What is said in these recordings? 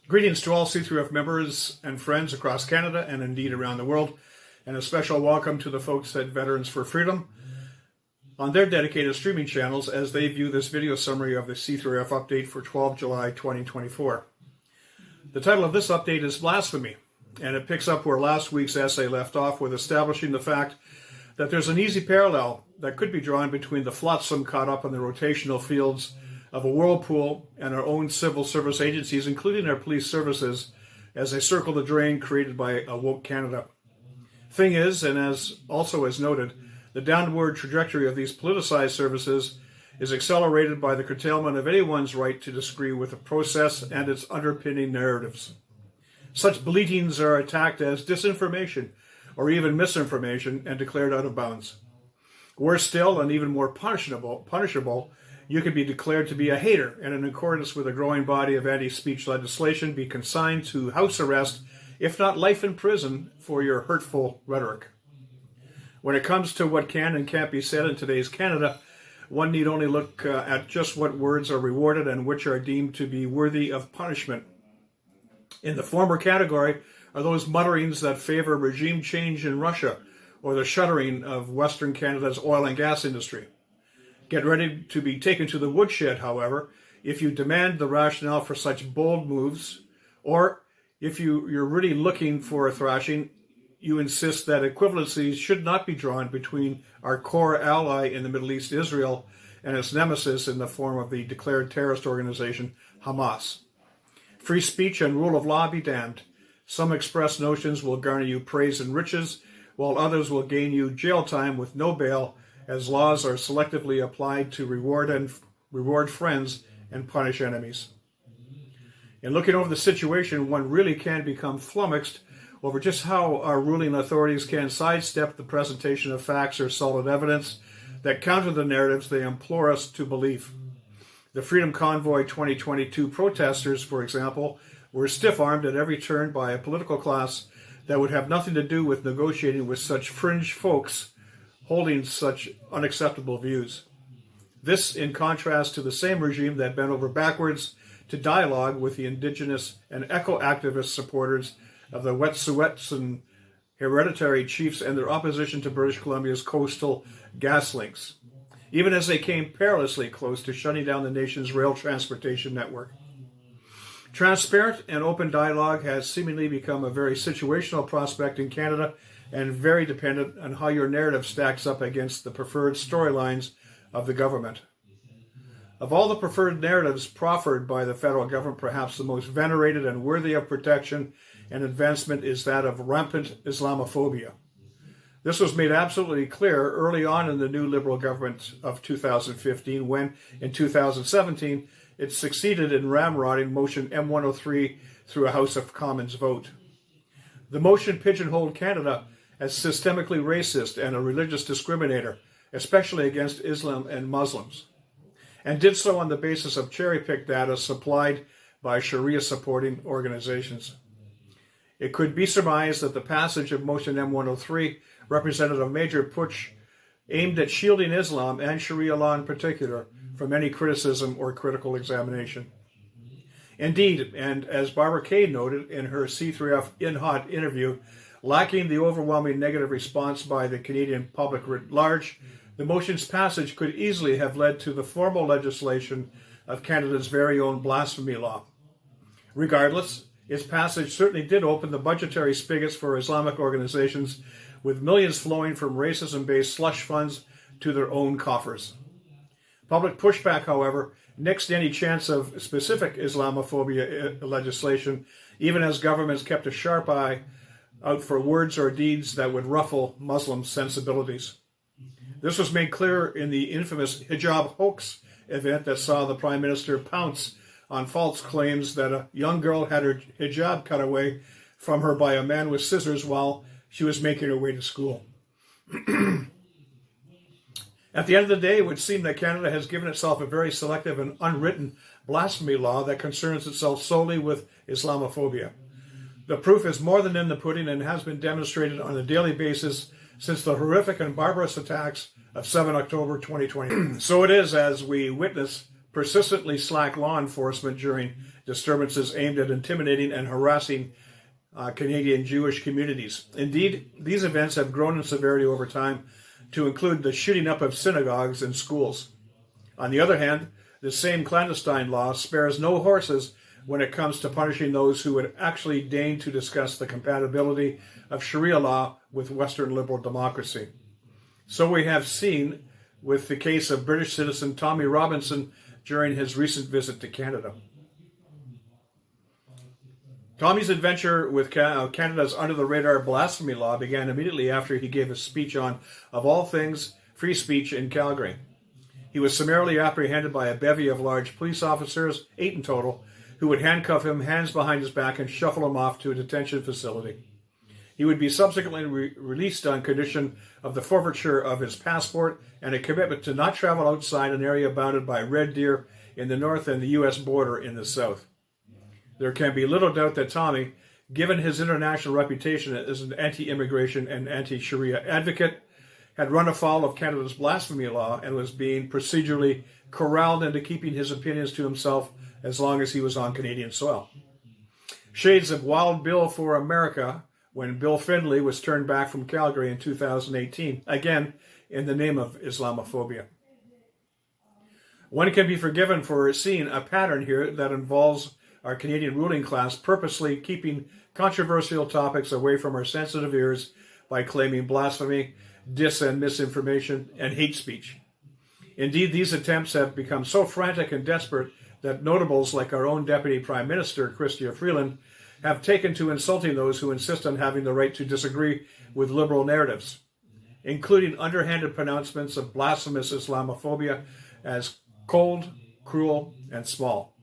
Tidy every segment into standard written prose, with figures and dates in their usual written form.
Greetings to all C3RF members and friends across Canada and indeed around the world, and a special welcome to the folks at Veterans for Freedom on their dedicated streaming channels as they view this video summary of the C3RF update for 12 July 2024. The title of this update is Blasphemy, and it picks up where last week's essay left off with establishing the fact that there's an easy parallel that could be drawn between the flotsam caught up in the rotational fields of a whirlpool and our own civil service agencies, including our police services, as they circle the drain created by a woke Canada. Thing is, and as noted, the downward trajectory of these politicized services is accelerated by the curtailment of anyone's right to disagree with the process and its underpinning narratives. Such bleatings are attacked as disinformation or even misinformation and declared out of bounds. Worse still, and even more punishable, you could be declared to be a hater and, in accordance with a growing body of anti-speech legislation, be consigned to house arrest, if not life in prison, for your hurtful rhetoric. When it comes to what can and can't be said in today's Canada, one need only look at just what words are rewarded and which are deemed to be worthy of punishment. In the former category are those mutterings that favor regime change in Russia or the shuttering of Western Canada's oil and gas industry. Get ready to be taken to the woodshed, however, if you demand the rationale for such bold moves, or if you're really looking for a thrashing, you insist that equivalencies should not be drawn between our core ally in the Middle East, Israel, and its nemesis in the form of the declared terrorist organization, Hamas. Free speech and rule of law be damned. Some expressed notions will garner you praise and riches, while others will gain you jail time with no bail, as laws are selectively applied to reward friends and punish enemies. In looking over the situation, one really can become flummoxed over just how our ruling authorities can sidestep the presentation of facts or solid evidence that counter the narratives they implore us to believe. The Freedom Convoy 2022 protesters, for example, were stiff-armed at every turn by a political class that would have nothing to do with negotiating with such fringe folks holding such unacceptable views. This in contrast to the same regime that bent over backwards to dialogue with the Indigenous and eco-activist supporters of the Wet'suwet'en hereditary chiefs and their opposition to British Columbia's coastal gas links, even as they came perilously close to shutting down the nation's rail transportation network. Transparent and open dialogue has seemingly become a very situational prospect in Canada and very dependent on how your narrative stacks up against the preferred storylines of the government. Of all the preferred narratives proffered by the federal government, perhaps the most venerated and worthy of protection and advancement is that of rampant Islamophobia. This was made absolutely clear early on in the new Liberal government of 2015 when, in 2017, it succeeded in ramrodding Motion M103 through a House of Commons vote. The motion pigeonholed Canada as systemically racist and a religious discriminator, especially against Islam and Muslims, and did so on the basis of cherry-picked data supplied by Sharia-supporting organizations. It could be surmised that the passage of Motion M103 represented a major push aimed at shielding Islam and Sharia law in particular from any criticism or critical examination. Indeed, and as Barbara Kay noted in her C3RF In Hot interview, lacking the overwhelming negative response by the Canadian public writ large, the motion's passage could easily have led to the formal legislation of Canada's very own blasphemy law. Regardless, its passage certainly did open the budgetary spigots for Islamic organizations, with millions flowing from racism-based slush funds to their own coffers. Public pushback, however, nixed any chance of specific Islamophobia legislation, even as governments kept a sharp eye out for words or deeds that would ruffle Muslim sensibilities. This was made clear in the infamous hijab hoax event that saw the Prime Minister pounce on false claims that a young girl had her hijab cut away from her by a man with scissors while she was making her way to school. At the end of the day, it would seem that Canada has given itself a very selective and unwritten blasphemy law that concerns itself solely with Islamophobia. The proof is more than in the pudding and has been demonstrated on a daily basis since the horrific and barbarous attacks of 7 October 2020. So it is as we witness persistently slack law enforcement during disturbances aimed at intimidating and harassing Canadian Jewish communities. Indeed, these events have grown in severity over time to include the shooting up of synagogues and schools. On the other hand, the same clandestine law spares no horses when it comes to punishing those who would actually deign to discuss the compatibility of Sharia law with Western liberal democracy. So we have seen with the case of British citizen Tommy Robinson during his recent visit to Canada. Tommy's adventure with Canada's under-the-radar blasphemy law began immediately after he gave a speech on, of all things, free speech in Calgary. He was summarily apprehended by a bevy of large police officers, 8 in total, who would handcuff him, hands behind his back, and shuffle him off to a detention facility. He would be subsequently released on condition of the forfeiture of his passport and a commitment to not travel outside an area bounded by red deer in the north and the U.S. border in the south. There can be little doubt that Tommy, given his international reputation as an anti-immigration and anti-Sharia advocate, had run afoul of Canada's blasphemy law and was being procedurally corralled into keeping his opinions to himself as long as he was on Canadian soil. Shades of Wild Bill for America when Bill Findlay was turned back from Calgary in 2018, again in the name of Islamophobia. One can be forgiven for seeing a pattern here that involves our Canadian ruling class purposely keeping controversial topics away from our sensitive ears by claiming blasphemy, dis and misinformation, and hate speech. Indeed, these attempts have become so frantic and desperate that notables like our own Deputy Prime Minister, Chrystia Freeland, have taken to insulting those who insist on having the right to disagree with liberal narratives, including underhanded pronouncements of blasphemous Islamophobia as cold, cruel, and small.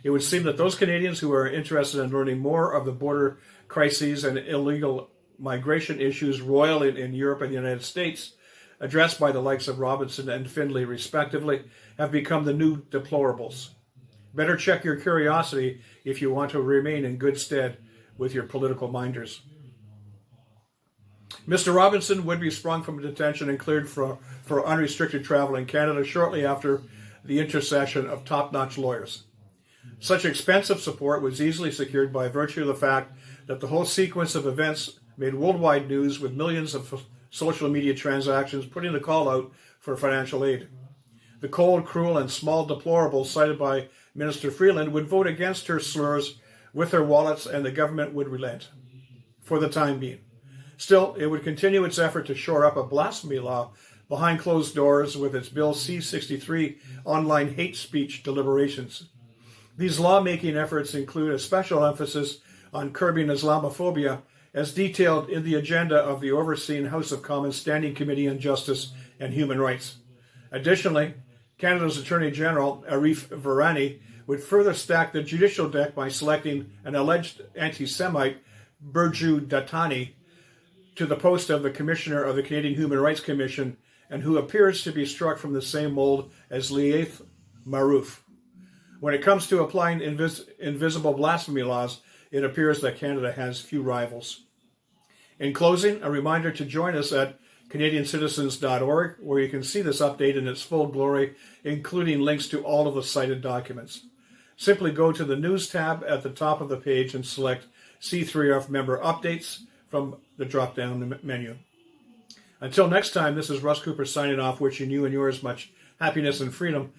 It would seem that those Canadians who are interested in learning more of the border crises and illegal migration issues roiling in Europe and the United States, addressed by the likes of Robinson and Findlay respectively, have become the new deplorables. Better check your curiosity if you want to remain in good stead with your political minders. Mr. Robinson would be sprung from detention and cleared for unrestricted travel in Canada shortly after the intercession of top-notch lawyers. Such expensive support was easily secured by virtue of the fact that the whole sequence of events made worldwide news with millions of social media transactions putting the call out for financial aid. The cold, cruel, and small deplorables cited by Minister Freeland would vote against her slurs with their wallets, and the government would relent, for the time being. Still, it would continue its effort to shore up a blasphemy law behind closed doors with its Bill C-63 online hate speech deliberations. These lawmaking efforts include a special emphasis on curbing Islamophobia, as detailed in the agenda of the overseen House of Commons Standing Committee on Justice and Human Rights. Additionally, Canada's Attorney General, Arif Virani, would further stack the judicial deck by selecting an alleged anti-Semite, Burju Datani, to the post of the Commissioner of the Canadian Human Rights Commission, and who appears to be struck from the same mold as Liath Marouf. When it comes to applying invisible blasphemy laws, it appears that Canada has few rivals. In closing, a reminder to join us at CanadianCitizens.org, where you can see this update in its full glory, including links to all of the cited documents. Simply go to the News tab at the top of the page and select C3RF Member Updates from the drop-down menu. Until next time, this is Russ Cooper signing off, wishing you and yours much happiness and freedom.